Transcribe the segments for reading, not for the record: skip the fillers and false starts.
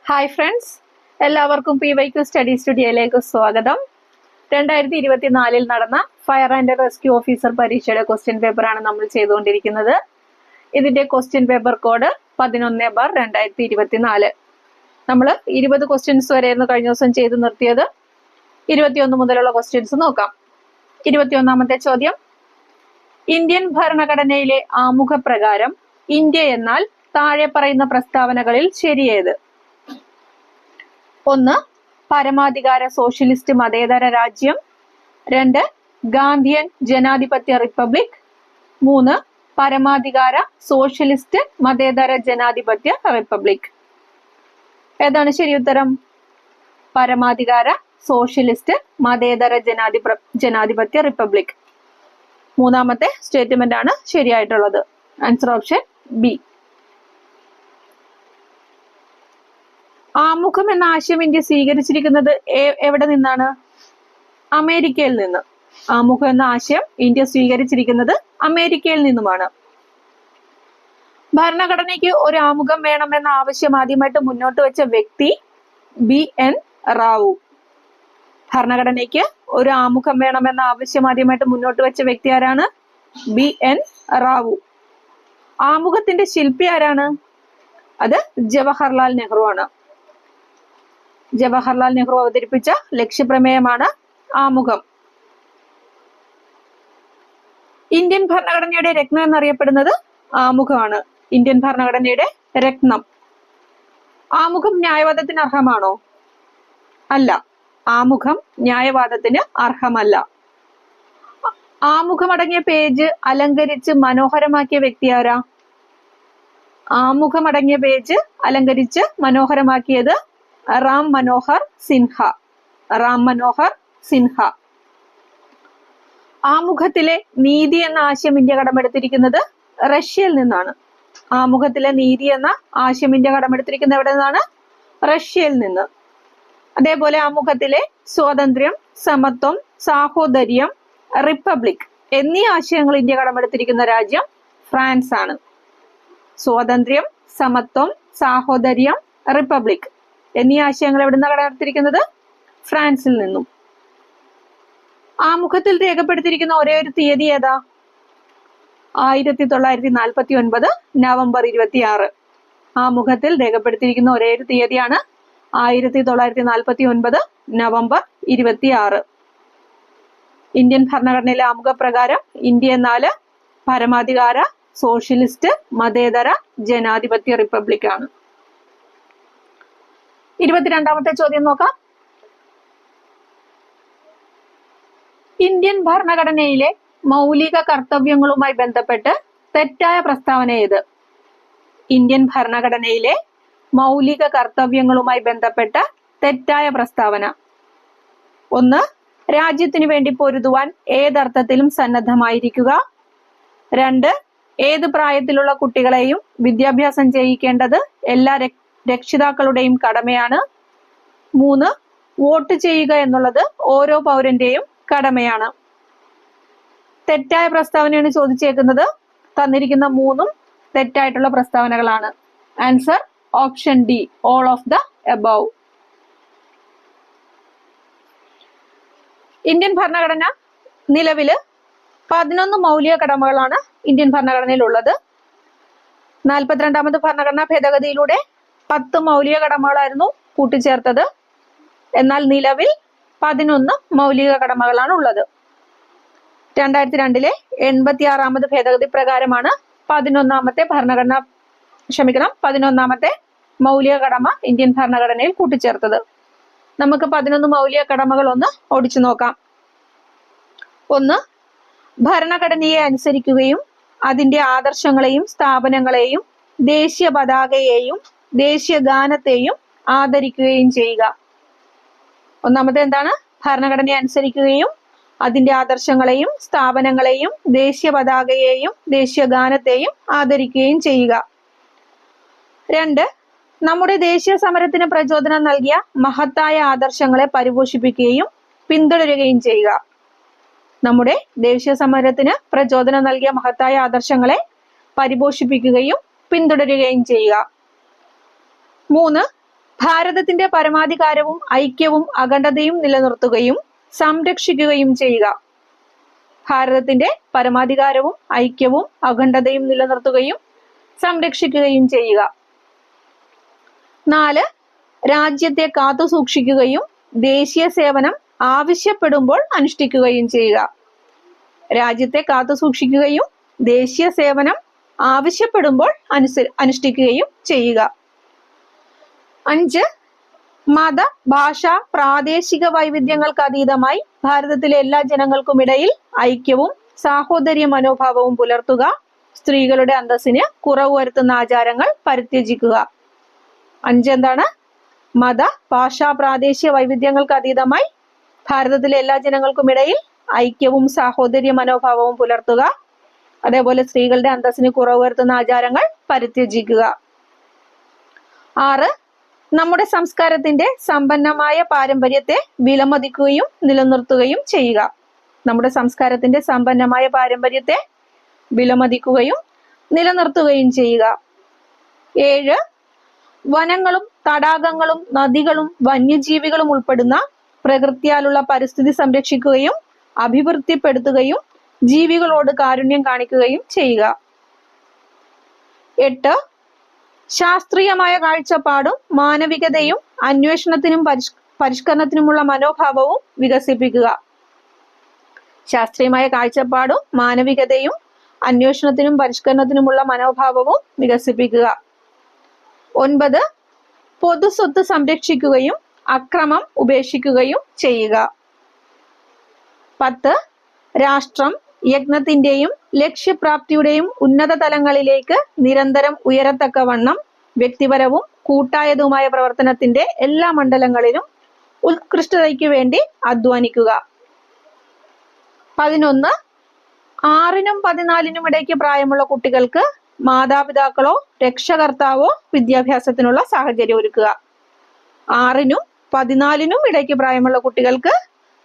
Hi friends, എല്ലാവർക്കും PYQ study സ്റ്റുഡിയോയിലേക്ക് സ്വാഗതം. 2024 നടന്ന ഫയർ ആൻഡ് റെസ്ക്യൂ ഓഫീസർ പരീക്ഷയുടെ ക്വസ്റ്റ്യൻ പേപ്പറാണ് നമ്മൾ ചെയ്തുകൊണ്ടിരിക്കുന്നത്. ഇതിന്റെ ക്വസ്റ്റ്യൻ പേപ്പർ കോഡ് 11/2024. നമ്മൾ 20 ക്വസ്റ്റ്യൻസ് വരെയായിരുന്നു കഴിഞ്ഞ ദിവസം ചെയ്തു നിർത്തിയത്. 21 മുതലുള്ള ക്വസ്റ്റ്യൻസ് നോക്കാം. 21ാമത്തെ ചോദ്യം, ഇന്ത്യൻ ഭരണഘടനയിലെ ആമുഖപ്രകാരം ഇന്ത്യ എന്നാൽ താഴെ പറയുന്ന പ്രസ്താവനകളിൽ ശരിയേത്? 1. പരമാധികാര സോഷ്യലിസ്റ്റ് മതേതര രാജ്യം. 2. ഗാന്ധിയൻ ജനാധിപത്യ റിപ്പബ്ലിക്. 3. പരമാധികാര സോഷ്യലിസ്റ്റ് മതേതര ജനാധിപത്യ റിപ്പബ്ലിക്. ഏതാണ് ശരി ഉത്തരം? പരമാധികാര സോഷ്യലിസ്റ്റ് മതേതര ജനാധിപത്യ റിപ്പബ്ലിക്. 3ാമത്തെ സ്റ്റേറ്റ്മെന്റ് ആണ് ശരിയായിട്ടുള്ളത്. Answer option B. ആമുഖം എന്ന ആശയം ഇന്ത്യ സ്വീകരിച്ചിരിക്കുന്നത് എവിടെ നിന്നാണ്? അമേരിക്കയിൽ നിന്ന്. ആമുഖം എന്ന ആശയം ഇന്ത്യ സ്വീകരിച്ചിരിക്കുന്നത് അമേരിക്കയിൽ നിന്നുമാണ്. ഭരണഘടനയ്ക്ക് ഒരു ആമുഖം വേണമെന്ന ആവശ്യം ആദ്യമായിട്ട് മുന്നോട്ട് വെച്ച വ്യക്തി BN റാവു. ഭരണഘടനയ്ക്ക് ഒരു ആമുഖം വേണമെന്ന ആവശ്യം ആദ്യമായിട്ട് മുന്നോട്ട് വെച്ച വ്യക്തി ആരാണ്? BN റാവു. ആമുഖത്തിന്റെ ശില്പി ആരാണ്? അത് ജവഹർലാൽ നെഹ്റു ആണ്. ജവഹർലാൽ നെഹ്റു അവതരിപ്പിച്ച ലക്ഷ്യപ്രമേയമാണ് ആമുഖം. ഇന്ത്യൻ ഭരണഘടനയുടെ രത്നം എന്നറിയപ്പെടുന്നത് ആമുഖമാണ്. ഇന്ത്യൻ ഭരണഘടനയുടെ രത്നം. ആമുഖം ന്യായവാദത്തിന് അർഹമാണോ? അല്ല, ആമുഖം ന്യായവാദത്തിന് അർഹമല്ല. ആമുഖമടങ്ങിയ പേജ് അലങ്കരിച്ച് മനോഹരമാക്കിയ വ്യക്തി ആരാ? ആമുഖമടങ്ങിയ പേജ് അലങ്കരിച്ച് മനോഹരമാക്കിയത് റാം മനോഹർ സിൻഹ. റാം മനോഹർ സിൻഹ. ആമുഖത്തിലെ നീതി എന്ന ആശയം ഇന്ത്യ കടമെടുത്തിരിക്കുന്നത് റഷ്യയിൽ നിന്നാണ്. ആമുഖത്തിലെ നീതി എന്ന ആശയം ഇന്ത്യ കടമെടുത്തിരിക്കുന്നത് എവിടെ നിന്നാണ്? റഷ്യയിൽ നിന്ന്. അതേപോലെ ആമുഖത്തിലെ സ്വാതന്ത്ര്യം, സമത്വം, സാഹോദര്യം, റിപ്പബ്ലിക് എന്നീ ആശയങ്ങൾ ഇന്ത്യ കടമെടുത്തിരിക്കുന്ന രാജ്യം ഫ്രാൻസ് ആണ്. സ്വാതന്ത്ര്യം, സമത്വം, സാഹോദര്യം, റിപ്പബ്ലിക് എന്നീ ആശയങ്ങൾ എവിടുന്ന കടമെടുത്തിരിക്കുന്നത്? ഫ്രാൻസിൽ നിന്നും. ആമുഖത്തിൽ രേഖപ്പെടുത്തിയിരിക്കുന്ന ഒരേ ഒരു തീയതി ഏതാ? 1949 നവംബർ 26. ആമുഖത്തിൽ രേഖപ്പെടുത്തിയിരിക്കുന്ന ഒരേ ഒരു തീയതിയാണ് 1949 നവംബർ 26. ഇന്ത്യൻ ഭരണഘടനയിലെ ആമുഖപ്രകാരം ഇന്ത്യ എന്നാൽ പരമാധികാര സോഷ്യലിസ്റ്റ് മതേതര ജനാധിപത്യ റിപ്പബ്ലിക് ആണ്. 22ാമത്തെ ചോദ്യം നോക്കാം. ഇന്ത്യൻ ഭരണഘടനയിലെ മൗലിക കർത്തവ്യങ്ങളുമായി ബന്ധപ്പെട്ട് തെറ്റായ പ്രസ്താവന ഏത്? ഇന്ത്യൻ ഭരണഘടനയിലെ മൗലിക കർത്തവ്യങ്ങളുമായി ബന്ധപ്പെട്ട തെറ്റായ പ്രസ്താവന. 1. രാജ്യത്തിനു വേണ്ടി പൊരുതുവാൻ ഏതർത്ഥത്തിലും സന്നദ്ധമായിരിക്കുക. 2. ഏത് പ്രായത്തിലുള്ള കുട്ടികളെയും വിദ്യാഭ്യാസം ചെയ്യിക്കേണ്ടത് എല്ലാ രക്ഷിതാക്കളുടെയും കടമയാണ്. 3. വോട്ട് ചെയ്യുക എന്നുള്ളത് ഓരോ പൗരന്റെയും കടമയാണ്. തെറ്റായ പ്രസ്താവനയാണ് ചോദിച്ചേക്കുന്നത്. തന്നിരിക്കുന്ന 3ഉം തെറ്റായിട്ടുള്ള പ്രസ്താവനകളാണ്. Answer option D, all of the above. Indian ഭരണഘടന നിലവില് 11 മൗലിക കടമകളാണ് ഇന്ത്യൻ ഭരണഘടനയിൽ ഉള്ളത്. 42ാമത് ഭരണഘടനാ ഭേദഗതിയിലൂടെ 10 മൗലിക കടമകളായിരുന്നു കൂട്ടിച്ചേർത്തത്. എന്നാൽ നിലവിൽ 11 മൗലിക കടമകളാണ് ഉള്ളത്. 2002 86ാമത് ഭേദഗതി പ്രകാരമാണ് 11ാമത്തെ മൗലിക കടമ ഇന്ത്യൻ ഭരണഘടനയിൽ കൂട്ടിച്ചേർത്തത്. നമുക്ക് 11 മൗലിക കടമകൾ ഒന്ന് ഓടിച്ചു നോക്കാം. 1. ഭരണഘടനയെ അനുസരിക്കുകയും അതിന്റെ ആദർശങ്ങളെയും സ്ഥാപനങ്ങളെയും ദേശീയ പതാകയെയും ദേശീയ ഗാനത്തെയും ആദരിക്കുകയും ചെയ്യുക. ഒന്നാമത്തെ എന്താണ്? ഭരണഘടനയെ അനുസരിക്കുകയും അതിന്റെ ആദർശങ്ങളെയും സ്ഥാപനങ്ങളെയും ദേശീയ പതാകയെയും ദേശീയ ഗാനത്തെയും ആദരിക്കുകയും ചെയ്യുക. 2. നമ്മുടെ ദേശീയ സമരത്തിന് പ്രചോദനം നൽകിയ മഹത്തായ ആദർശങ്ങളെ പരിപോഷിപ്പിക്കുകയും പിന്തുടരുകയും ചെയ്യുക. നമ്മുടെ ദേശീയ സമരത്തിന് പ്രചോദനം നൽകിയ മഹത്തായ ആദർശങ്ങളെ പരിപോഷിപ്പിക്കുകയും പിന്തുടരുകയും ചെയ്യുക. 3. ഭാരതത്തിന്റെ പരമാധികാരവും ഐക്യവും അഖണ്ഡതയും നിലനിർത്തുകയും സംരക്ഷിക്കുകയും ചെയ്യുക. ഭാരതത്തിന്റെ പരമാധികാരവും ഐക്യവും അഖണ്ഡതയും നിലനിർത്തുകയും സംരക്ഷിക്കുകയും ചെയ്യുക. 4. രാജ്യത്തെ കാത്തുസൂക്ഷിക്കുകയും ദേശീയ സേവനം ആവശ്യപ്പെടുമ്പോൾ അനുഷ്ഠിക്കുകയും ചെയ്യുക. രാജ്യത്തെ കാത്തുസൂക്ഷിക്കുകയും ദേശീയ സേവനം ആവശ്യപ്പെടുമ്പോൾ അനുഷ്ഠിക്കുകയും ചെയ്യുക. 5. മത, ഭാഷ, പ്രാദേശിക വൈവിധ്യങ്ങൾക്ക് അതീതമായി ഭാരതത്തിലെ എല്ലാ ജനങ്ങൾക്കുമിടയിൽ ഐക്യവും സാഹോദര്യ മനോഭാവവും പുലർത്തുക. സ്ത്രീകളുടെ അന്തസ്സിന് കുറവ് വരുത്തുന്ന ആചാരങ്ങൾ പരിത്യജിക്കുക. 5 എന്താണ്? മത, ഭാഷ, പ്രാദേശിക വൈവിധ്യങ്ങൾക്ക് അതീതമായി ഭാരതത്തിലെ എല്ലാ ജനങ്ങൾക്കുമിടയിൽ ഐക്യവും സാഹോദര്യ മനോഭാവവും പുലർത്തുക. അതേപോലെ സ്ത്രീകളുടെ അന്തസ്സിന് കുറവ് വരുത്തുന്ന ആചാരങ്ങൾ പരിത്യജിക്കുക. 6. നമ്മുടെ സംസ്കാരത്തിന്റെ സമ്പന്നമായ പാരമ്പര്യത്തെ വിലമതിക്കുകയും നിലനിർത്തുകയും ചെയ്യുക. നമ്മുടെ സംസ്കാരത്തിന്റെ സമ്പന്നമായ പാരമ്പര്യത്തെ വിലമതിക്കുകയും നിലനിർത്തുകയും ചെയ്യുക. 7. വനങ്ങളും തടാകങ്ങളും നദികളും വന്യജീവികളും ഉൾപ്പെടുന്ന പ്രകൃതിയാലുള്ള പരിസ്ഥിതി സംരക്ഷിക്കുകയും അഭിവൃദ്ധിപ്പെടുത്തുകയും ജീവികളോട് കാരുണ്യം കാണിക്കുകയും ചെയ്യുക. 8. ശാസ്ത്രീയമായ കാഴ്ചപ്പാടും മാനവികതയും അന്വേഷണത്തിനും പരിഷ്കരണത്തിനുമുള്ള മനോഭാവവും വികസിപ്പിക്കുക. ശാസ്ത്രീയമായ കാഴ്ചപ്പാടും മാനവികതയും അന്വേഷണത്തിനും പരിഷ്കരണത്തിനുമുള്ള മനോഭാവവും വികസിപ്പിക്കുക. 9. പൊതുസ്വത്ത് സംരക്ഷിക്കുകയും അക്രമം ഉപേക്ഷിക്കുകയും ചെയ്യുക. 10. രാഷ്ട്രം യജ്ഞത്തിന്റെയും ലക്ഷ്യപ്രാപ്തിയുടെയും ഉന്നത തലങ്ങളിലേക്ക് നിരന്തരം ഉയരത്തക്കവണ്ണം വ്യക്തിപരവും കൂട്ടായതുമായ പ്രവർത്തനത്തിന്റെ എല്ലാ മണ്ഡലങ്ങളിലും ഉത്കൃഷ്ടതയ്ക്ക് വേണ്ടി അധ്വാനിക്കുക. 11. 6-നും 14-നും ഇടയ്ക്ക് പ്രായമുള്ള കുട്ടികൾക്ക് മാതാപിതാക്കളോ രക്ഷകർത്താവോ വിദ്യാഭ്യാസത്തിനുള്ള സാഹചര്യം ഒരുക്കുക. 6-നും 14-നും ഇടയ്ക്ക് പ്രായമുള്ള കുട്ടികൾക്ക്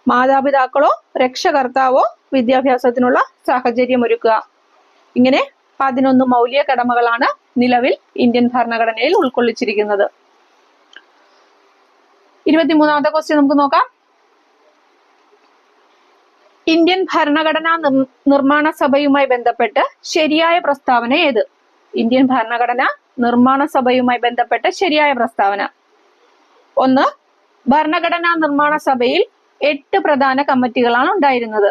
മാതാപിതാക്കളോ രക്ഷകർത്താവോ വിദ്യാഭ്യാസത്തിനുള്ള സാഹചര്യം ഒരുക്കുക. ഇങ്ങനെ 11 മൗലിക കടമകളാണ് നിലവിൽ ഇന്ത്യൻ ഭരണഘടനയിൽ ഉൾക്കൊള്ളിച്ചിരിക്കുന്നത്. 23ാമത്തെ ക്വസ്റ്റ്യൻ നമുക്ക് നോക്കാം. ഇന്ത്യൻ ഭരണഘടനാ നിർമ്മാണ സഭയുമായി ബന്ധപ്പെട്ട് ശരിയായ പ്രസ്താവന ഏത്? ഇന്ത്യൻ ഭരണഘടനാ നിർമ്മാണ സഭയുമായി ബന്ധപ്പെട്ട ശരിയായ പ്രസ്താവന. 1. ഭരണഘടനാ നിർമ്മാണ സഭയിൽ 8 പ്രധാന കമ്മിറ്റികളാണ് ഉണ്ടായിരുന്നത്.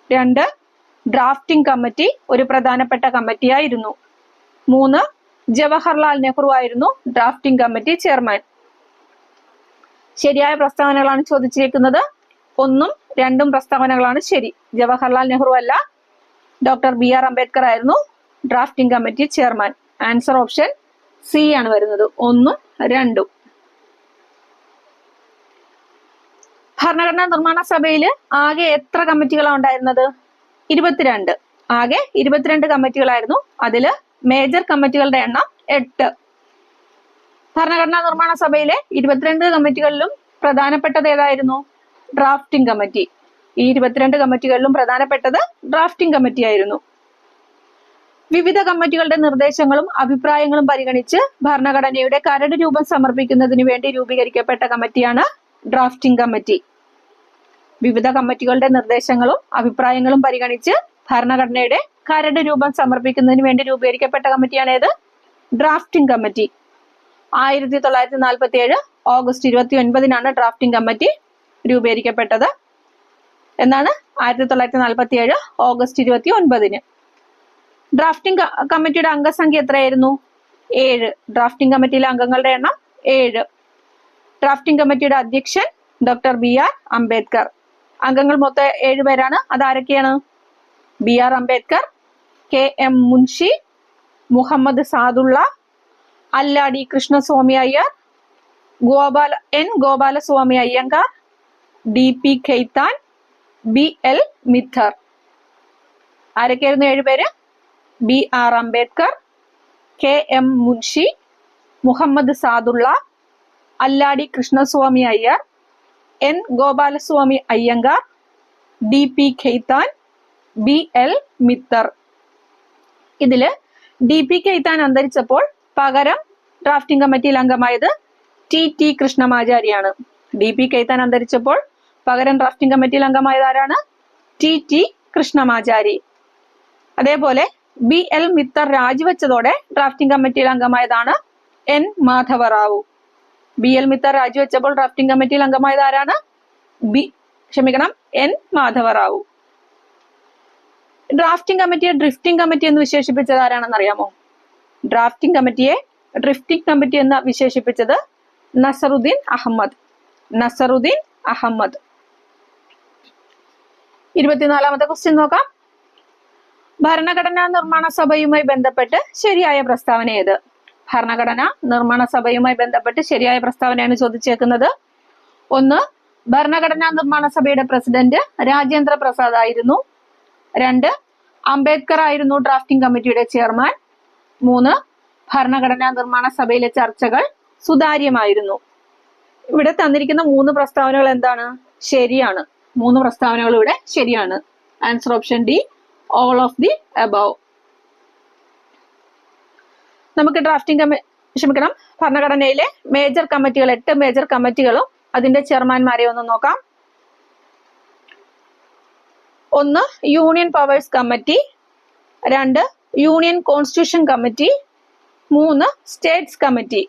2. ഡ്രാഫ്റ്റിംഗ് കമ്മിറ്റി ഒരു പ്രധാനപ്പെട്ട കമ്മിറ്റിയായിരുന്നു. 3. ജവഹർലാൽ നെഹ്റു ആയിരുന്നു ഡ്രാഫ്റ്റിംഗ് കമ്മിറ്റി ചെയർമാൻ. ശരിയായ പ്രസ്താവനകളാണ് ചോദിച്ചിരിക്കുന്നത്. 1ഉം 2ഉം പ്രസ്താവനകളാണ് ശരി. ജവഹർലാൽ നെഹ്റു അല്ല, ഡോക്ടർ BR അംബേദ്കർ ആയിരുന്നു drafting committee chairman. Answer option C ആണ് വരുന്നത്, 1ഉം 2ഉം. ഭരണഘടനാ നിർമ്മാണ സഭയിൽ ആകെ എത്ര കമ്മിറ്റികളാണ് ഉണ്ടായിരുന്നത്? 22. ആകെ 22 കമ്മിറ്റികളായിരുന്നു. അതില് മേജർ കമ്മിറ്റികളുടെ എണ്ണം 8. ഭരണഘടനാ നിർമ്മാണ സഭയിലെ 22 കമ്മിറ്റികളിലും പ്രധാനപ്പെട്ടത് ഏതായിരുന്നു? Drafting committee. ഈ 22 കമ്മിറ്റികളിലും പ്രധാനപ്പെട്ടത് ഡ്രാഫ്റ്റിംഗ് കമ്മിറ്റി ആയിരുന്നു. വിവിധ കമ്മിറ്റികളുടെ നിർദ്ദേശങ്ങളും അഭിപ്രായങ്ങളും പരിഗണിച്ച് ഭരണഘടനയുടെ കരട് രൂപം സമർപ്പിക്കുന്നതിന് വേണ്ടി രൂപീകരിക്കപ്പെട്ട കമ്മിറ്റിയാണ് ഡ്രാഫ്റ്റിംഗ് കമ്മിറ്റി. വിവിധ കമ്മിറ്റികളുടെ നിർദ്ദേശങ്ങളും അഭിപ്രായങ്ങളും പരിഗണിച്ച് ഭരണഘടനയുടെ കരട് രൂപം സമർപ്പിക്കുന്നതിന് വേണ്ടി രൂപീകരിക്കപ്പെട്ട കമ്മിറ്റിയാണ് ഏത്? Drafting committee. 1947 ഓഗസ്റ്റ് 29-നാണ് ഡ്രാഫ്റ്റിംഗ് കമ്മിറ്റി രൂപീകരിക്കപ്പെട്ടത്. എന്നാണ് 1947 ഓഗസ്റ്റ് 29-ന്. ഡ്രാഫ്റ്റിംഗ് കമ്മിറ്റിയുടെ അംഗസംഖ്യ എത്രയായിരുന്നു? 7. ഡ്രാഫ്റ്റിംഗ് കമ്മിറ്റിയിലെ അംഗങ്ങളുടെ എണ്ണം 7. ഡ്രാഫ്റ്റിംഗ് കമ്മിറ്റിയുടെ അധ്യക്ഷൻ ഡോക്ടർ BR അംബേദ്കർ. അംഗങ്ങൾ മൊത്തം 7 പേരാണ്. അതാരൊക്കെയാണ്? BR Ambedkar, KM Munshi, Muhammad Saadulla, Alladi Krishnaswamy Iyer, Gopalaswamy Iyengar, DP Khaitan, BL Mitter. ആരൊക്കെയായിരുന്നു 7 പേര്? BR Ambedkar, KM Munshi, Muhammad Saadulla, Alladi Krishnaswamy Iyer, N Gopalaswamy Iyengar, DP Khaitan, BL Mitter. ഇതില് DP ഖെയ്ത്താൻ അന്തരിച്ചപ്പോൾ പകരം ഡ്രാഫ്റ്റിംഗ് കമ്മിറ്റിയിൽ അംഗമായത് ടി കൃഷ്ണമാചാരിയാണ്. DP കൈത്താൻ അന്തരിച്ചപ്പോൾ പകരം ഡ്രാഫ്റ്റിംഗ് കമ്മിറ്റിയിൽ അംഗമായത് ആരാണ്? ടി കൃഷ്ണമാചാരി. അതേപോലെ BL മിത്തർ രാജിവെച്ചതോടെ ഡ്രാഫ്റ്റിംഗ് കമ്മിറ്റിയിൽ അംഗമായതാണ് N മാധവറാവു. BL മിത്തർ രാജിവെച്ചപ്പോൾ ഡ്രാഫ്റ്റിംഗ് കമ്മിറ്റിയിൽ അംഗമായത് ആരാണ്? N മാധവറാവു. ഡ്രാഫ്റ്റിംഗ് കമ്മിറ്റിയെ ഡ്രിഫ്റ്റിംഗ് കമ്മിറ്റി എന്ന് വിശേഷിപ്പിച്ചത് ആരാണെന്ന് അറിയാമോ? ഡ്രാഫ്റ്റിംഗ് കമ്മിറ്റിയെ ഡ്രിഫ്റ്റിംഗ് കമ്മിറ്റി എന്ന് വിശേഷിപ്പിച്ചത് നസറുദ്ദീൻ അഹമ്മദ്. 24ാമത്തെ ക്വസ്റ്റ്യൻ നോക്കാം. ഭരണഘടനാ നിർമ്മാണ സഭയുമായി ബന്ധപ്പെട്ട് ശരിയായ പ്രസ്താവന ഏത്? ഭരണഘടനാ നിർമ്മാണ സഭയുമായി ബന്ധപ്പെട്ട് ശരിയായ പ്രസ്താവനയാണ് ചോദിച്ചേക്കുന്നത്. 1. ഭരണഘടനാ നിർമ്മാണ സഭയുടെ പ്രസിഡന്റ് രാജേന്ദ്ര പ്രസാദ് ആയിരുന്നു. 2. അംബേദ്കർ ആയിരുന്നു ഡ്രാഫ്റ്റിംഗ് കമ്മിറ്റിയുടെ ചെയർമാൻ. 3. ഭരണഘടനാ നിർമ്മാണ സഭയിലെ ചർച്ചകൾ സുതാര്യമായിരുന്നു. ഇവിടെ തന്നിരിക്കുന്ന 3 പ്രസ്താവനകൾ എന്താണ്? ശരിയാണ്. 3 പ്രസ്താവനകൾ ഇവിടെ ശരിയാണ്. Answer option D, all of the above. നമുക്ക് ഭരണഘടനയിലെ മേജർ കമ്മിറ്റികൾ 8 മേജർ കമ്മിറ്റികളും അതിന്റെ ചെയർമാൻമാരെ ഒന്ന് നോക്കാം. 1. Union powers committee. 2. Union constitution committee. 3. States committee.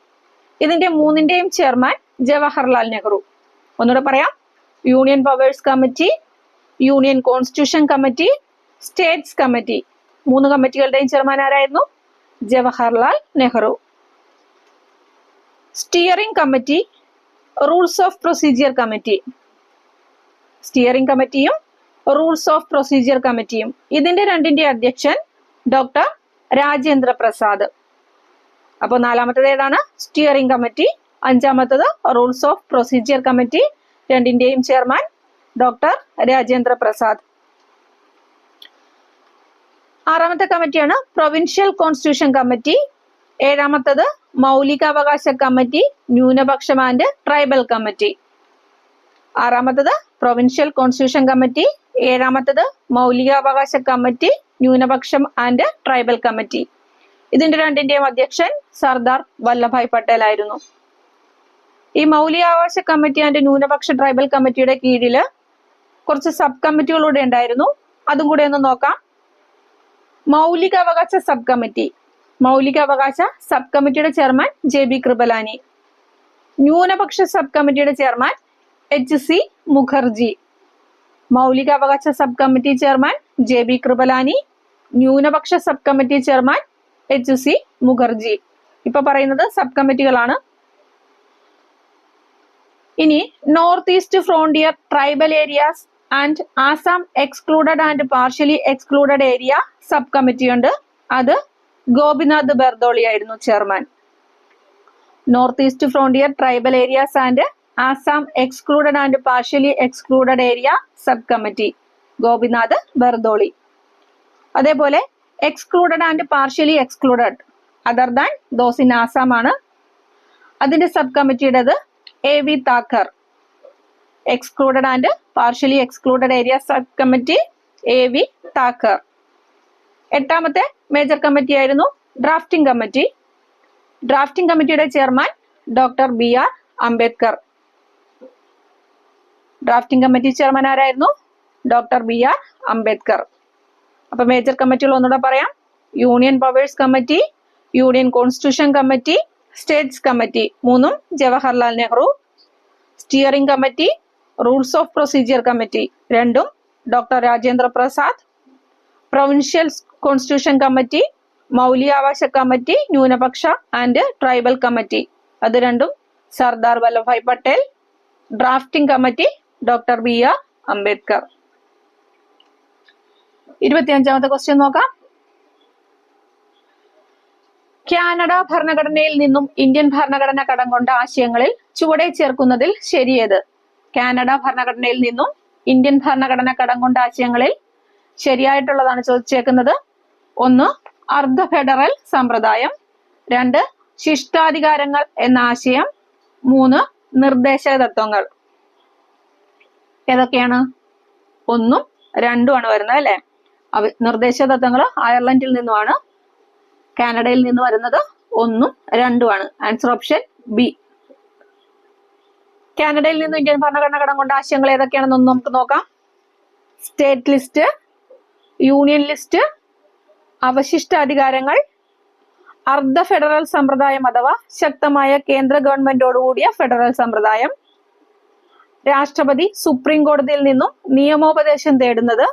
ഇതിന്റെ 3ന്റെയും ചെയർമാൻ ജവഹർലാൽ നെഹ്റു. ഒന്നുകൂടെ പറയാം. Union powers committee, union constitution committee, states committee. 3 കമ്മിറ്റികളുടെയും ചെയർമാൻ ആരായിരുന്നു? Jawaharlal Nehru. Steering committee, rules of procedure committee. Steering കമ്മിറ്റിയും റൂൾസ് ഓഫ് പ്രൊസീജിയർ കമ്മിറ്റിയും ഇതിന്റെ 2ന്റെ അധ്യക്ഷൻ ഡോക്ടർ രാജേന്ദ്ര പ്രസാദ്. അപ്പോൾ 4ാമത്തത് ഏതാണ്? Steering committee. 5ാമത്തത് റൂൾസ് ഓഫ് പ്രൊസീജിയർ കമ്മിറ്റി. 2ന്റെയും ചെയർമാൻ ഡോക്ടർ രാജേന്ദ്ര പ്രസാദ്. 6ാമത്തെ കമ്മിറ്റിയാണ് പ്രൊവിൻഷ്യൽ കോൺസ്റ്റിറ്റ്യൂഷൻ കമ്മിറ്റി. 7ാമത്തത് മൗലികാവകാശ കമ്മിറ്റി, ന്യൂനപക്ഷം ആൻഡ് ട്രൈബൽ കമ്മിറ്റി. 6ാമത്തത് പ്രൊവിൻഷ്യൽ കോൺസ്റ്റിറ്റ്യൂഷൻ കമ്മിറ്റി. 7ാമത്തത് മൗലികാവകാശ കമ്മിറ്റി, ന്യൂനപക്ഷം ആൻഡ് ട്രൈബൽ കമ്മിറ്റി. ഇതിന്റെ 2ന്റെയും അധ്യക്ഷൻ സർദാർ വല്ലഭായ് പട്ടേൽ ആയിരുന്നു. ഈ മൗലികാവകാശ കമ്മിറ്റി ആൻഡ് ന്യൂനപക്ഷ ട്രൈബൽ കമ്മിറ്റിയുടെ കീഴില് കുറച്ച് സബ് കമ്മിറ്റികളൂടെ ഉണ്ടായിരുന്നു. അതും കൂടെ ഒന്ന് നോക്കാം. മൗലികാവകാശ സബ് കമ്മിറ്റി. മൗലികാവകാശ സബ് കമ്മിറ്റിയുടെ ചെയർമാൻ JB കൃപലാനി. ന്യൂനപക്ഷ സബ് കമ്മിറ്റിയുടെ ചെയർമാൻ HC മുഖർജി. മൗലികാവകാശ sub committee chairman JB Kripalani, ന്യൂനപക്ഷ sub committee chairman HC Mukherjee. ഇപ്പൊ പറയുന്നത് സബ് കമ്മിറ്റികളാണ്. ഇനി north east frontier tribal areas and Assam excluded and partially excluded area sub committee ഉണ്ട്. അത് ഗോപിനാഥ് ബർദോളി ആയിരുന്നു chairman. North east frontier tribal areas and Assam excluded and partially excluded area sub committee Gopinath Bardoloi. അതേപോലെ excluded and partially excluded other than those in Assam ആണ്. അതിന്റെ sub കമ്മിറ്റിയുടേത് AV Thakkar. Excluded and partially excluded area sub committee AV Thakkar. 8ാമത്തെ major committee ആയിരുന്നു drafting committee. Drafting കമ്മിറ്റിയുടെ chairman doctor BR Ambedkar. Drafting committee chairman ആരായിരുന്നു? Doctor BR Ambedkar. അപ്പൊ major കമ്മിറ്റികൾ ഒന്നുകൂടെ പറയാം. Union powers committee, union constitution committee, states committee 3ഉം Jawaharlal Nehru. Steering committee, rules of procedure committee 2ഉം doctor Rajendra Prasad. Provincial constitution committee, മൗലികാവകാശ കമ്മിറ്റി, ന്യൂനപക്ഷ ആൻഡ് ട്രൈബൽ കമ്മിറ്റി അത് 2ഉം Sardar Vallabhbhai Patel. Drafting committee doctor BR Ambedkar. 25ാമത്തെ ക്വസ്റ്റ്യൻ നോക്കാം. കാനഡ ഭരണഘടനയിൽ നിന്നും ഇന്ത്യൻ ഭരണഘടന കടം കൊണ്ട ആശയങ്ങളിൽ ചുവടെ ചേർക്കുന്നതിൽ ശരിയേത്? കാനഡ ഭരണഘടനയിൽ നിന്നും ഇന്ത്യൻ ഭരണഘടന കടം കൊണ്ട ആശയങ്ങളിൽ ശരിയായിട്ടുള്ളതാണ് ചോദിച്ചേക്കുന്നത്. 1. അർദ്ധ ഫെഡറൽ സമ്പ്രദായം. 2. ശിഷ്ടാധികാരങ്ങൾ എന്ന ആശയം. 3. നിർദ്ദേശക തത്വങ്ങൾ. ഏതൊക്കെയാണ്? 1ഉം 2ഉം ആണ് വരുന്നത് അല്ലെ. നിർദ്ദേശക തത്വങ്ങൾ അയർലൻഡിൽ നിന്നുമാണ്. കാനഡയിൽ നിന്ന് വരുന്നത് 1ഉം 2ഉം ആണ്. Answer option B. കാനഡയിൽ നിന്നും ഇന്ത്യൻ ഭരണഘടന കടം കൊണ്ട ആശയങ്ങൾ ഏതൊക്കെയാണെന്നൊന്ന് നമുക്ക് നോക്കാം. സ്റ്റേറ്റ് ലിസ്റ്റ്, യൂണിയൻ ലിസ്റ്റ്, അവശിഷ്ടാധികാരങ്ങൾ, അർദ്ധ ഫെഡറൽ സമ്പ്രദായം അഥവാ ശക്തമായ കേന്ദ്ര ഗവൺമെന്റോടുകൂടിയ ഫെഡറൽ സമ്പ്രദായം, രാഷ്ട്രപതി സുപ്രീം കോടതിയിൽ നിന്നും നിയമോപദേശം തേടുന്നത്,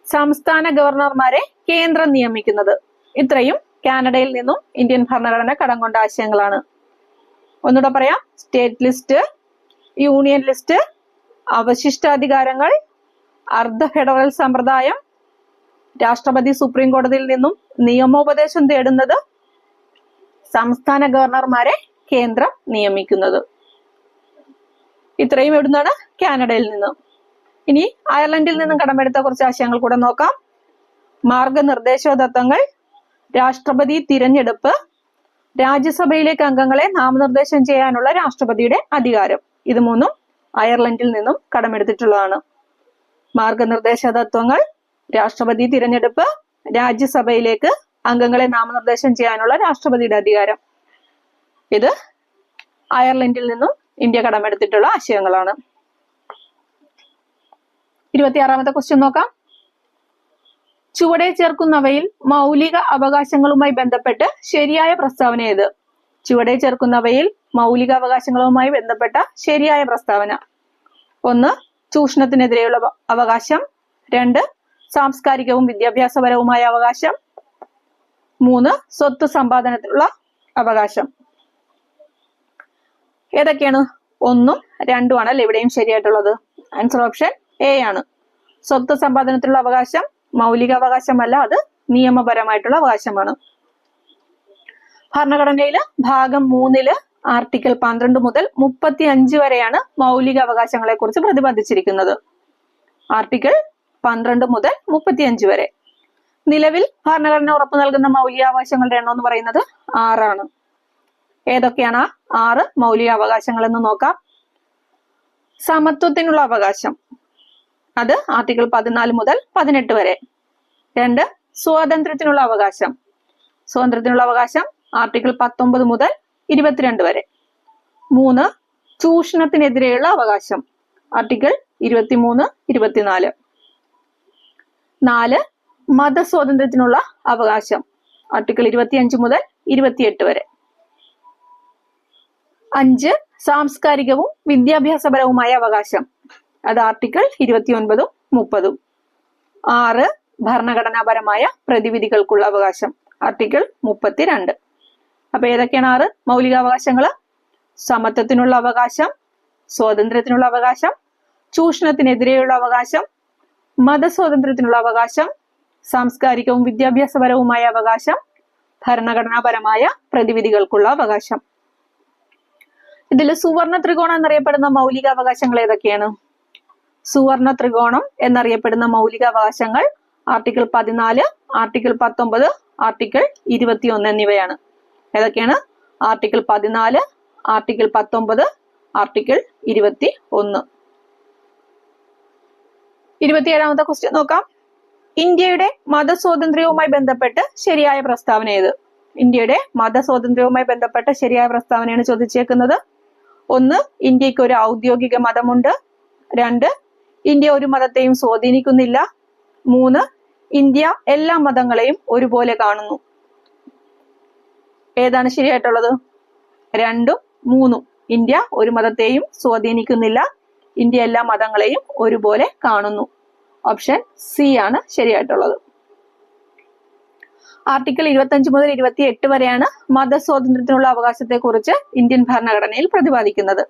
സംസ്ഥാന ഗവർണർമാരെ കേന്ദ്രം നിയമിക്കുന്നത്. ഇത്രയും കാനഡയിൽ നിന്നും ഇന്ത്യൻ ഭരണഘടന കടം കൊണ്ട ആശയങ്ങളാണ്. ഒന്നുകൂടെ പറയാം. സ്റ്റേറ്റ് ലിസ്റ്റ്, യൂണിയൻ ലിസ്റ്റ്, അവശിഷ്ടാധികാരങ്ങൾ, അർദ്ധ ഫെഡറൽ സമ്പ്രദായം, രാഷ്ട്രപതി സുപ്രീം കോടതിയിൽ നിന്നും നിയമോപദേശം തേടുന്നത്, സംസ്ഥാന ഗവർണർമാരെ കേന്ദ്രം നിയമിക്കുന്നത്. ഇത്രയും എവിടുന്നാണ്? കാനഡയിൽ നിന്നും. ഇനി അയർലൻഡിൽ നിന്നും കടമെടുത്ത കുറച്ച് ആശയങ്ങൾ കൂടെ നോക്കാം. മാർഗനിർദ്ദേശ തത്വങ്ങൾ, രാഷ്ട്രപതി തിരഞ്ഞെടുപ്പ്, രാജ്യസഭയിലേക്ക് അംഗങ്ങളെ നാമനിർദ്ദേശം ചെയ്യാനുള്ള രാഷ്ട്രപതിയുടെ അധികാരം. ഇത് മൂന്നും അയർലൻഡിൽ നിന്നും കടമെടുത്തിട്ടുള്ളതാണ്. മാർഗനിർദ്ദേശ തത്വങ്ങൾ, രാഷ്ട്രപതി തിരഞ്ഞെടുപ്പ്, രാജ്യസഭയിലേക്ക് അംഗങ്ങളെ നാമനിർദ്ദേശം ചെയ്യാനുള്ള രാഷ്ട്രപതിയുടെ അധികാരം. ഇത് അയർലൻഡിൽ നിന്നും ഇന്ത്യ കടമെടുത്തിട്ടുള്ള ആശയങ്ങളാണ്. 26ാമത്തെ ക്വസ്റ്റ്യൻ നോക്കാം. ചുവടെ ചേർക്കുന്നവയിൽ മൗലിക അവകാശങ്ങളുമായി ബന്ധപ്പെട്ട് ശരിയായ പ്രസ്താവന ഏത്? ചുവടെ ചേർക്കുന്നവയിൽ മൗലിക അവകാശങ്ങളുമായി ബന്ധപ്പെട്ട ശരിയായ പ്രസ്താവന: 1. ചൂഷണത്തിനെതിരെയുള്ള അവകാശം, 2. സാംസ്കാരികവും വിദ്യാഭ്യാസപരവുമായ അവകാശം, 3. സ്വത്ത് സമ്പാദനത്തിനുള്ള അവകാശം. ഏതൊക്കെയാണ്? 1ഉം 2ഉം ആണല്ലേ ഇവിടെയും ശരിയായിട്ടുള്ളത്. ആൻസർ ഓപ്ഷൻ എ ആണ്. സ്വത്ത് സമ്പാദനത്തിനുള്ള അവകാശം മൗലിക അവകാശമല്ല, അത് നിയമപരമായിട്ടുള്ള അവകാശമാണ്. ഭരണഘടനയില് ഭാഗം 3 ആർട്ടിക്കിൾ 12 മുതൽ 35 വരെയാണ് മൗലിക അവകാശങ്ങളെ കുറിച്ച് പ്രതിപാദിച്ചിരിക്കുന്നത്. ആർട്ടിക്കിൾ 12 മുതൽ 35 വരെ. നിലവിൽ ഭരണഘടന ഉറപ്പു നൽകുന്ന മൗലികാവകാശങ്ങളുടെ എണ്ണം എന്ന് പറയുന്നത് 6 ആണ്. ഏതൊക്കെയാണ് 6 മൗലിക അവകാശങ്ങൾ എന്ന് നോക്കാം. സമത്വത്തിനുള്ള അവകാശം, അത് ആർട്ടിക്കിൾ 14 മുതൽ 18 വരെ. 2. സ്വാതന്ത്ര്യത്തിനുള്ള അവകാശം, സ്വാതന്ത്ര്യത്തിനുള്ള അവകാശം ആർട്ടിക്കിൾ 19 മുതൽ 22 വരെ. 3. ചൂഷണത്തിനെതിരെയുള്ള അവകാശം, ആർട്ടിക്കിൾ 23, 24. 4. മതസ്വാതന്ത്ര്യത്തിനുള്ള അവകാശം, ആർട്ടിക്കിൾ 25 മുതൽ 28 വരെ. 5. സാംസ്കാരികവും വിദ്യാഭ്യാസപരവുമായ അവകാശം, അത് ആർട്ടിക്കിൾ 29, 30. 6. ഭരണഘടനാപരമായ പ്രതിവിധികൾക്കുള്ള അവകാശം, ആർട്ടിക്കിൾ 32. അപ്പൊ ഏതൊക്കെയാണ് 6 മൗലികാവകാശങ്ങൾ? സമത്വത്തിനുള്ള അവകാശം, സ്വാതന്ത്ര്യത്തിനുള്ള അവകാശം, ചൂഷണത്തിനെതിരെയുള്ള അവകാശം, മതസ്വാതന്ത്ര്യത്തിനുള്ള അവകാശം, സാംസ്കാരികവും വിദ്യാഭ്യാസപരവുമായ അവകാശം, ഭരണഘടനാപരമായ പ്രതിവിധികൾക്കുള്ള അവകാശം. ഇതിൽ സുവർണ ത്രികോണം എന്നറിയപ്പെടുന്ന മൗലികാവകാശങ്ങൾ ഏതൊക്കെയാണ്? സുവർണ ത്രികോണം എന്നറിയപ്പെടുന്ന മൗലികാവകാശങ്ങൾ ആർട്ടിക്കിൾ 14, ആർട്ടിക്കിൾ 19, ആർട്ടിക്കിൾ 21 എന്നിവയാണ്. ഏതൊക്കെയാണ്? Article 14, article 19, article 21. 27ാമത്തെ ക്വസ്റ്റ്യൻ നോക്കാം. ഇന്ത്യയുടെ മതസ്വാതന്ത്ര്യവുമായി ബന്ധപ്പെട്ട് ശരിയായ പ്രസ്താവന ഏത്? ഇന്ത്യയുടെ മതസ്വാതന്ത്ര്യവുമായി ബന്ധപ്പെട്ട ശരിയായ പ്രസ്താവനയാണ് ചോദിച്ചേക്കുന്നത്. 1. ഇന്ത്യക്ക് ഒരു ഔദ്യോഗിക മതമുണ്ട്. 2. ഇന്ത്യ ഒരു മതത്തെയും സ്വാധീനിക്കുന്നില്ല. 3. ഇന്ത്യ എല്ലാ മതങ്ങളെയും ഒരുപോലെ കാണുന്നു. ഏതാണ് ശരിയായിട്ടുള്ളത്? 2ഉം 3ഉം. ഇന്ത്യ ഒരു മതത്തെയും സ്വാധീനിക്കുന്നില്ല, ഇന്ത്യ എല്ലാ മതങ്ങളെയും ഒരുപോലെ കാണുന്നു. ഓപ്ഷൻ സി ആണ് ശരിയായിട്ടുള്ളത്. ആർട്ടിക്കിൾ 25 മുതൽ 28 വരെയാണ് മതസ്വാതന്ത്ര്യത്തിനുള്ള അവകാശത്തെ കുറിച്ച് ഇന്ത്യൻ ഭരണഘടനയിൽ പ്രതിപാദിക്കുന്നത്.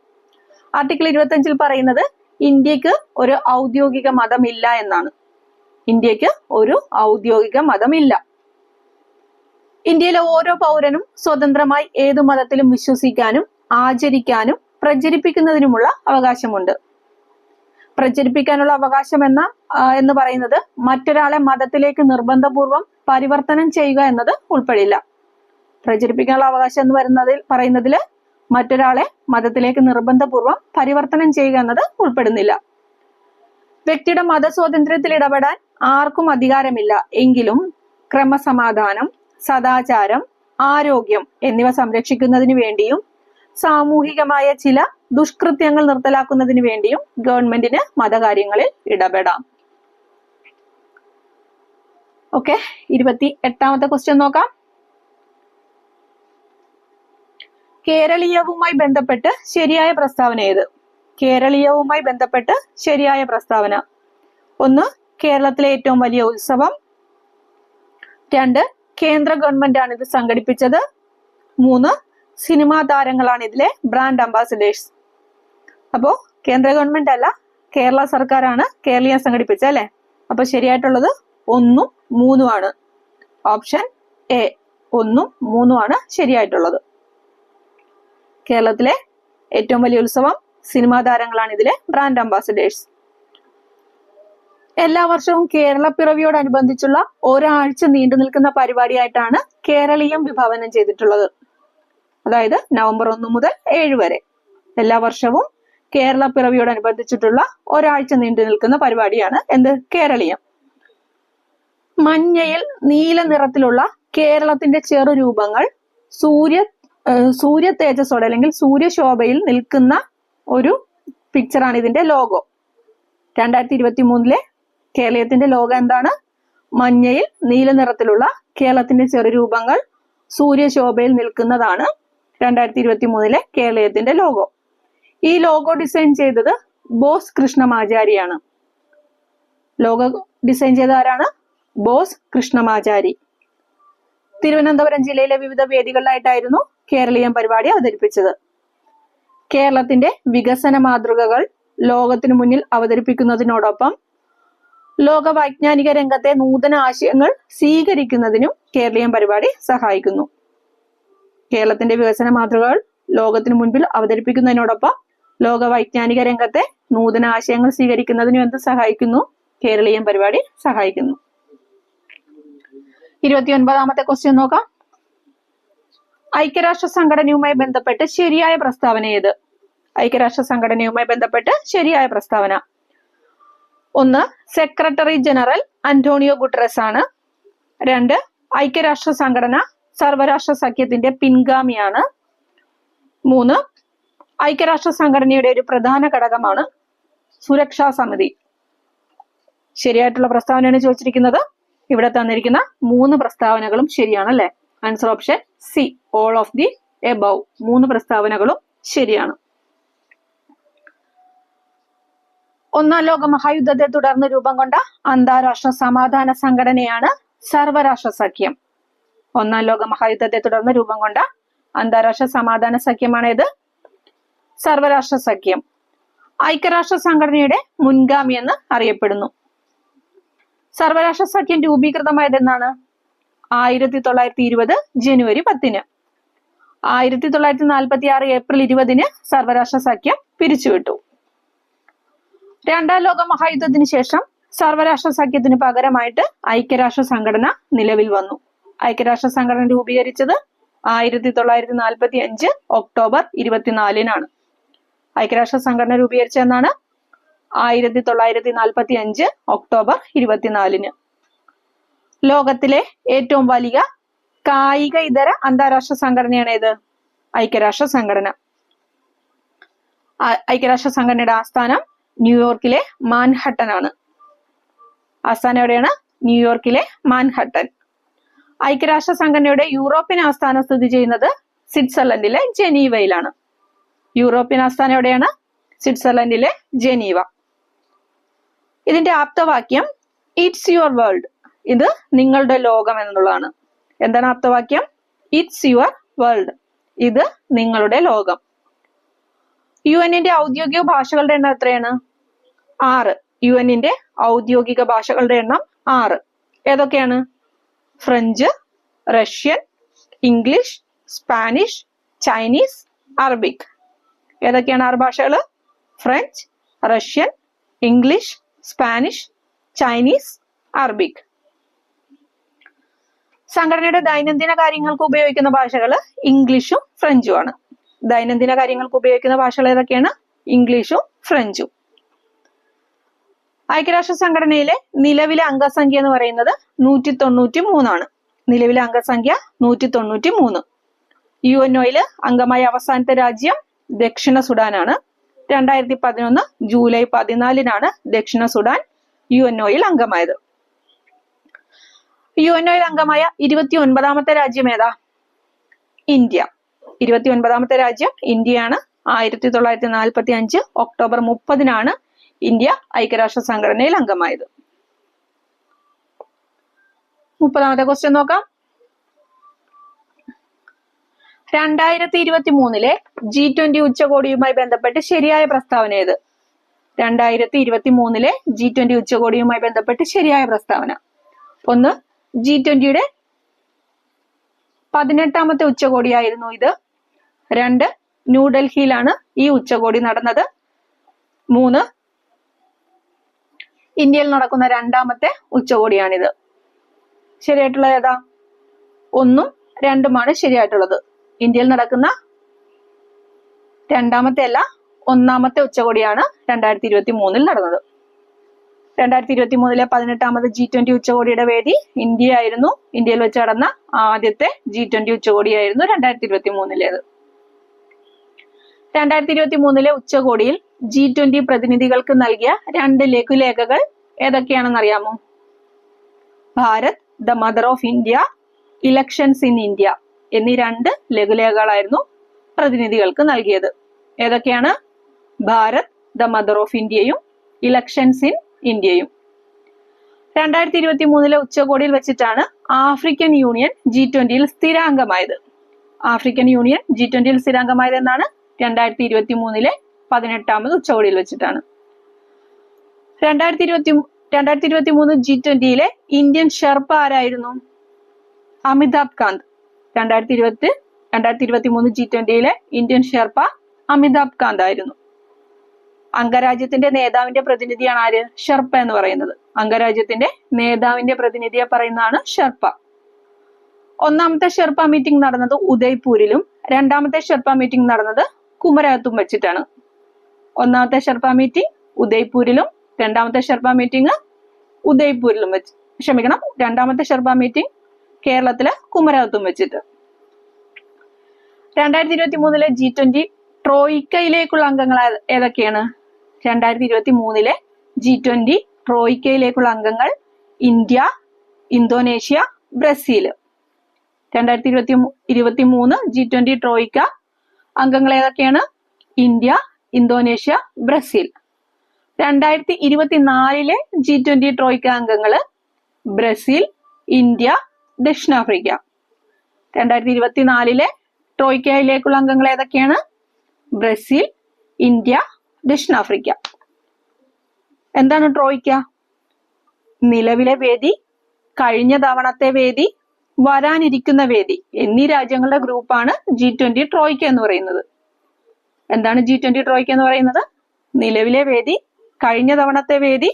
ആർട്ടിക്കിൾ 25 പറയുന്നത് ഇന്ത്യക്ക് ഒരു ഔദ്യോഗിക മതമില്ല എന്നാണ്. ഇന്ത്യക്ക് ഒരു ഔദ്യോഗിക മതമില്ല. ഇന്ത്യയിലെ ഓരോ പൗരനും സ്വതന്ത്രമായി ഏതു മതത്തിലും വിശ്വസിക്കാനും ആചരിക്കാനും പ്രചരിപ്പിക്കുന്നതിനുമുള്ള അവകാശമുണ്ട്. പ്രചരിപ്പിക്കാനുള്ള അവകാശം എന്ന് പറയുന്നത് മറ്റൊരാളെ മതത്തിലേക്ക് നിർബന്ധപൂർവം പരിവർത്തനം ചെയ്യുക എന്നത് ഉൾപ്പെടില്ല. പ്രചരിപ്പിക്കാനുള്ള അവകാശം എന്ന് പറയുന്നതിൽ മറ്റൊരാളെ മതത്തിലേക്ക് നിർബന്ധപൂർവം പരിവർത്തനം ചെയ്യുക എന്നത് ഉൾപ്പെടുന്നില്ല. വ്യക്തിയുടെ മതസ്വാതന്ത്ര്യത്തിൽ ഇടപെടാൻ ആർക്കും അധികാരമില്ല. എങ്കിലും ക്രമസമാധാനം, സദാചാരം, ആരോഗ്യം എന്നിവ സംരക്ഷിക്കുന്നതിന് വേണ്ടിയും സാമൂഹികമായ ചില ദുഷ്കൃത്യങ്ങൾ നിർത്തലാക്കുന്നതിന് വേണ്ടിയും ഗവൺമെന്റിന് മതകാര്യങ്ങളിൽ ഇടപെടാം. ഓക്കെ, 28ാമത്തെ ക്വസ്റ്റ്യൻ നോക്കാം. കേരളീയവുമായി ബന്ധപ്പെട്ട് ശരിയായ പ്രസ്താവന ഏത്? കേരളീയവുമായി ബന്ധപ്പെട്ട് ശരിയായ പ്രസ്താവന: 1. കേരളത്തിലെ ഏറ്റവും വലിയ ഉത്സവം. 2. കേന്ദ്ര ഗവൺമെന്റ് ആണ് ഇത് സംഘടിപ്പിച്ചത്. 3. സിനിമാ താരങ്ങളാണ് ഇതിലെ ബ്രാൻഡ് അംബാസിഡേഴ്സ്. അപ്പോ കേന്ദ്ര ഗവൺമെന്റ് അല്ല, കേരള സർക്കാരാണ് കേരളീയം സംഘടിപ്പിച്ചത് അല്ലെ. അപ്പൊ ശരിയായിട്ടുള്ളത് 1ഉം 3ഉം ആണ്. ഓപ്ഷൻ എ 1ഉം 3ഉം ആണ് ശരിയായിട്ടുള്ളത്. കേരളത്തിലെ ഏറ്റവും വലിയ ഉത്സവം, സിനിമാ താരങ്ങളാണ് ഇതിലെ ബ്രാൻഡ് അംബാസിഡേഴ്സ്. എല്ലാ വർഷവും കേരളപ്പിറവിയോടനുബന്ധിച്ചുള്ള ഒരാഴ്ച നീണ്ടു നിൽക്കുന്ന പരിപാടിയായിട്ടാണ് കേരളീയം വിഭാവനം ചെയ്തിട്ടുള്ളത്. അതായത് നവംബർ 1 മുതൽ 7 വരെ എല്ലാ വർഷവും കേരളപ്പിറവിയോടനുബന്ധിച്ചിട്ടുള്ള ഒരാഴ്ച നീണ്ടു നിൽക്കുന്ന പരിപാടിയാണ് എന്ത്? കേരളീയം. മഞ്ഞയിൽ നീല നിറത്തിലുള്ള കേരളത്തിന്റെ ചെറുരൂപങ്ങൾ സൂര്യ തേജസ്സോടെ അല്ലെങ്കിൽ സൂര്യശോഭയിൽ നിൽക്കുന്ന ഒരു പിക്ചറാണ് ഇതിന്റെ ലോഗോ. 2023 കേരളീയത്തിന്റെ ലോഗോ എന്താണ്? മഞ്ഞയിൽ നീല നിറത്തിലുള്ള കേരളത്തിന്റെ ചെറുരൂപങ്ങൾ സൂര്യശോഭയിൽ നിൽക്കുന്നതാണ് 2023 കേരളീയത്തിന്റെ ലോഗോ. ഈ ലോഗോ ഡിസൈൻ ചെയ്തത് ബോസ് കൃഷ്ണമാചാരിയാണ്. ലോഗോ ഡിസൈൻ ചെയ്ത ആരാണ്? ബോസ് കൃഷ്ണമാചാരി. തിരുവനന്തപുരം ജില്ലയിലെ വിവിധ വേദികളിലായിട്ടായിരുന്നു കേരളീയം പരിപാടി അവതരിപ്പിച്ചത്. കേരളത്തിന്റെ വികസന മാതൃകകൾ ലോകത്തിനു മുന്നിൽ അവതരിപ്പിക്കുന്നതിനോടൊപ്പം ലോക വൈജ്ഞാനിക രംഗത്തെ നൂതന ആശയങ്ങൾ സ്വീകരിക്കുന്നതിനും കേരളീയം പരിപാടി സഹായിക്കുന്നു. കേരളത്തിന്റെ വികസന മാതൃകകൾ ലോകത്തിനു മുൻപിൽ അവതരിപ്പിക്കുന്നതിനോടൊപ്പം ലോക വൈജ്ഞാനിക രംഗത്തെ നൂതന ആശയങ്ങൾ സ്വീകരിക്കുന്നതിനും എന്ത് സഹായിക്കുന്നു? കേരളീയം പരിപാടി സഹായിക്കുന്നു. 29ാമത്തെ ക്വസ്റ്റ്യൻ നോക്കാം. ഐക്യരാഷ്ട്ര സംഘടനയുമായി ബന്ധപ്പെട്ട് ശരിയായ പ്രസ്താവന ഏത്? ഐക്യരാഷ്ട്ര സംഘടനയുമായി ബന്ധപ്പെട്ട് ശരിയായ പ്രസ്താവന: 1. സെക്രട്ടറി ജനറൽ അന്റോണിയോ ഗുട്ടറസ് ആണ്. 2. ഐക്യരാഷ്ട്ര സംഘടന സർവരാഷ്ട്ര സഖ്യത്തിന്റെ പിൻഗാമിയാണ്. 3. ഐക്യരാഷ്ട്ര സംഘടനയുടെ ഒരു പ്രധാന ഘടകമാണ് സുരക്ഷാ സമിതി. ശരിയായിട്ടുള്ള പ്രസ്താവനയാണ് ചോദിച്ചിരിക്കുന്നത്. ഇവിടെ തന്നിരിക്കുന്ന 3 പ്രസ്താവനകളും ശരിയാണ് അല്ലെ. Answer option C, all of the above. 3 പ്രസ്താവനകളും ശരിയാണ്. 1-ാം ലോക മഹായുദ്ധത്തെ തുടർന്ന് രൂപം കൊണ്ട അന്താരാഷ്ട്ര സമാധാന സംഘടനയാണ് സർവരാഷ്ട്ര സഖ്യം. 1-ാം ലോക മഹായുദ്ധത്തെ തുടർന്ന് രൂപം കൊണ്ട അന്താരാഷ്ട്ര സമാധാന സഖ്യമാണ് ഇത്? സർവരാഷ്ട്ര സഖ്യം. ഐക്യരാഷ്ട്ര സംഘടനയുടെ മുൻഗാമി എന്ന് അറിയപ്പെടുന്നു. സർവരാഷ്ട്ര സഖ്യം രൂപീകൃതമായത് എന്നാണ്? 1920 ജനുവരി 10. 1946 ഏപ്രിൽ 20 സർവരാഷ്ട്ര സഖ്യം പിരിച്ചുവിട്ടു. 2-ാം ലോക മഹായുദ്ധത്തിന് ശേഷം സർവരാഷ്ട്ര സഖ്യത്തിന് പകരമായിട്ട് ഐക്യരാഷ്ട്ര സംഘടന നിലവിൽ വന്നു. ഐക്യരാഷ്ട്ര സംഘടന രൂപീകരിച്ചത് 1945 ഒക്ടോബർ 24 ഐക്യരാഷ്ട്ര സംഘടന രൂപീകരിച്ചതെന്നാണ്? 1945 ഒക്ടോബർ 24. ലോകത്തിലെ ഏറ്റവും വലിയ കായിക ഇതര അന്താരാഷ്ട്ര സംഘടനയാണ് ഏത്? ഐക്യരാഷ്ട്ര സംഘടന. ഐക്യരാഷ്ട്ര സംഘടനയുടെ ആസ്ഥാനം ന്യൂയോർക്കിലെ മാൻഹട്ടൻ ആണ്. ആസ്ഥാനം എവിടെയാണ്? ന്യൂയോർക്കിലെ മാൻഹട്ടൻ. ഐക്യരാഷ്ട്ര സംഘടനയുടെ യൂറോപ്യൻ ആസ്ഥാനം സ്ഥിതി ചെയ്യുന്നത് സ്വിറ്റ്സർലൻഡിലെ ജനീവയിലാണ്. യൂറോപ്യൻ ആസ്ഥാനം എവിടെയാണ്? സ്വിറ്റ്സർലൻഡിലെ ജനീവ. ഇതിന്റെ ആപ്തവാക്യം ഇറ്റ്സ് യുവർ വേൾഡ്. ഇത് നിങ്ങളുടെ ലോകം എന്നുള്ളതാണ്. എന്താണ് ആപ്തവാക്യം? It's your world. ഇത് നിങ്ങളുടെ ലോകം. UN-ന്റെ ഔദ്യോഗിക ഭാഷകളുടെ എണ്ണം എത്രയാണ്? 6. UN-ന്റെ ഔദ്യോഗിക ഭാഷകളുടെ എണ്ണം 6. ഏതൊക്കെയാണ്? French, Russian, English, Spanish, Chinese, Arabic. ഏതൊക്കെയാണ് 6 ഭാഷകൾ? French, Russian, English, Spanish, Chinese, Arabic. സംഘടനയുടെ ദൈനംദിന കാര്യങ്ങൾക്ക് ഉപയോഗിക്കുന്ന ഭാഷകൾ ഇംഗ്ലീഷും ഫ്രഞ്ചും ആണ്. ദൈനംദിന കാര്യങ്ങൾക്ക് ഉപയോഗിക്കുന്ന ഭാഷകൾ ഏതൊക്കെയാണ്? ഇംഗ്ലീഷും ഫ്രഞ്ചും. ഐക്യരാഷ്ട്ര സംഘടനയിലെ നിലവിലെ അംഗസംഖ്യ എന്ന് പറയുന്നത് 193 ആണ്. നിലവിലെ അംഗസംഖ്യ 193. UNO-യിൽ അംഗമായ അവസാനത്തെ രാജ്യം ദക്ഷിണ സുഡാനാണ്. 2011 ജൂലൈ 14 ദക്ഷിണ സുഡാൻ UNO-യിൽ അംഗമായത്. UNO-യിൽ അംഗമായ 29ാമത്തെ രാജ്യം ഏതാ? ഇന്ത്യ. 29ാമത്തെ രാജ്യം ഇന്ത്യയാണ്. 1945 ഒക്ടോബർ 30 ഇന്ത്യ ഐക്യരാഷ്ട്ര സംഘടനയിൽ അംഗമായത്. 30ാമത്തെ ക്വസ്റ്റ്യൻ നോക്കാം. 2023 G20 ഉച്ചകോടിയുമായി ബന്ധപ്പെട്ട് ശരിയായ പ്രസ്താവന ഏത്? 2023 G20 ഉച്ചകോടിയുമായി ബന്ധപ്പെട്ട് ശരിയായ പ്രസ്താവന. 1. G20 18ാമത്തെ ഉച്ചകോടിയായിരുന്നു ഇത്. 2. ന്യൂഡൽഹിയിലാണ് ഈ ഉച്ചകോടി നടന്നത്. 3. ഇന്ത്യയിൽ നടക്കുന്ന 2ാമത്തെ ഉച്ചകോടിയാണിത്. ശരിയായിട്ടുള്ളത് ഏതാ? 1ഉം 2ഉമാണ് ശരിയായിട്ടുള്ളത്. ഇന്ത്യയിൽ നടക്കുന്ന 2ാമത്തെ അല്ല 1ാമത്തെ ഉച്ചകോടിയാണ് 2023 നടന്നത്. 2023 18ാമത് G20 ഉച്ചകോടിയുടെ വേദി ഇന്ത്യ ആയിരുന്നു. ഇന്ത്യയിൽ വെച്ച് നടന്ന ആദ്യത്തെ G20 ഉച്ചകോടിയായിരുന്നു 2023. 2023 ഉച്ചകോടിയിൽ G20 പ്രതിനിധികൾക്ക് നൽകിയ 2 ലഘുലേഖകൾ ഏതൊക്കെയാണെന്ന് അറിയാമോ? Bharat the mother of India, elections in India എന്നീ 2 ലഘുലേഖകളായിരുന്നു പ്രതിനിധികൾക്ക് നൽകിയത്. ഏതൊക്കെയാണ്? ഭാരത് ദ മദർ ഓഫ് ഇന്ത്യയും ഇലക്ഷൻസ് ഇൻ ഇന്ത്യയും. 2023 ഉച്ചകോടിയിൽ വെച്ചിട്ടാണ് ആഫ്രിക്കൻ യൂണിയൻ G20-യിൽ സ്ഥിരാംഗമായത്. ആഫ്രിക്കൻ യൂണിയൻ G20-യിൽ സ്ഥിരാംഗമായത് എന്നാണ്? 2023 18ാമത് ഉച്ചകോടിയിൽ വെച്ചിട്ടാണ്. 2023 G20-യിലെ ഇന്ത്യൻ ഷെർപ്പ ആരായിരുന്നു? അമിതാഭ് കാന്ത്. 2023 G20-യിലെ ഇന്ത്യൻ ഷെർപ്പ അമിതാഭ് കാന്ത് ആയിരുന്നു. അംഗരാജ്യത്തിന്റെ നേതാവിന്റെ പ്രതിനിധിയാണ് ആര്? ഷെർപ്പ എന്ന് പറയുന്നത്. അംഗരാജ്യത്തിന്റെ നേതാവിന്റെ പ്രതിനിധിയെ പറയുന്നതാണ് ഷെർപ്പ. 1ാമത്തെ ഷെർപ്പ മീറ്റിംഗ് നടന്നത് ഉദയ്പൂരിലും 2ാമത്തെ ഷെർപ്പ മീറ്റിംഗ് നടന്നത് കുമരകത്തും വെച്ചിട്ടാണ്. 1ാമത്തെ ഷെർപ്പ മീറ്റിംഗ് ഉദയ്പൂരിലും 2ാമത്തെ ഷെർപ്പ മീറ്റിംഗ് ഉദയ്പൂരിലും വെച്ച് 2ാമത്തെ ഷെർപ്പ മീറ്റിംഗ് കേരളത്തിലെ കുമരകത്തും വെച്ചിട്ട്. 2023 G20 ട്രോയിക്കയിലേക്കുള്ള അംഗങ്ങൾ ഏതൊക്കെയാണ്? 2023 G20 ട്രോയിക്കയിലേക്കുള്ള അംഗങ്ങൾ ഇന്ത്യ, ഇന്തോനേഷ്യ, ബ്രസീൽ. 2023 G20 ട്രോയിക്ക അംഗങ്ങൾ ഏതൊക്കെയാണ്? India, Indonesia, Brazil. 2024 G20 ട്രോയിക്ക അംഗങ്ങള് ബ്രസീൽ, ഇന്ത്യ, ദക്ഷിണാഫ്രിക്ക. 2024 ട്രോയിക്കയിലേക്കുള്ള അംഗങ്ങൾ ഏതൊക്കെയാണ്? ബ്രസീൽ, ഇന്ത്യ, ദക്ഷിണാഫ്രിക്ക. എന്താണ് ട്രോയിക്ക? നിലവിലെ വേദി, കഴിഞ്ഞ തവണത്തെ വേദി, വരാനിരിക്കുന്ന വേദി എന്നീ രാജ്യങ്ങളുടെ ഗ്രൂപ്പാണ് G20 ട്രോയിക്ക എന്ന് പറയുന്നത്. എന്താണ് G20 ട്രോയിക്ക എന്ന് പറയുന്നത്? നിലവിലെ വേദി, കഴിഞ്ഞ തവണത്തെ വേദി,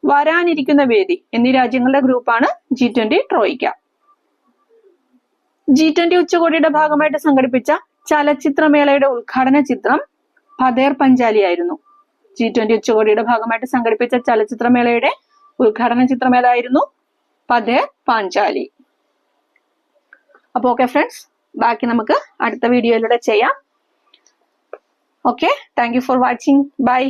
വരാനിരിക്കുന്ന വേദി എന്നീ രാജ്യങ്ങളുടെ ഗ്രൂപ്പാണ് G20 ട്രോയിക്ക. G20 ഉച്ചകോടിയുടെ ഭാഗമായിട്ട് സംഘടിപ്പിച്ച ചലച്ചിത്രമേളയുടെ ഉദ്ഘാടന ചിത്രം പതേർ പഞ്ചാലി ആയിരുന്നു. G20 ഉച്ചകോടിയുടെ ഭാഗമായിട്ട് സംഘടിപ്പിച്ച ചലച്ചിത്രമേളയുടെ ഉദ്ഘാടന ചിത്രം ഏതായിരുന്നു? പതേർ പാഞ്ചാലി. അപ്പൊ ഓക്കെ ഫ്രണ്ട്സ്, ബാക്കി നമുക്ക് അടുത്ത വീഡിയോയിലൂടെ ചെയ്യാം. Okay, thank you for watching. By.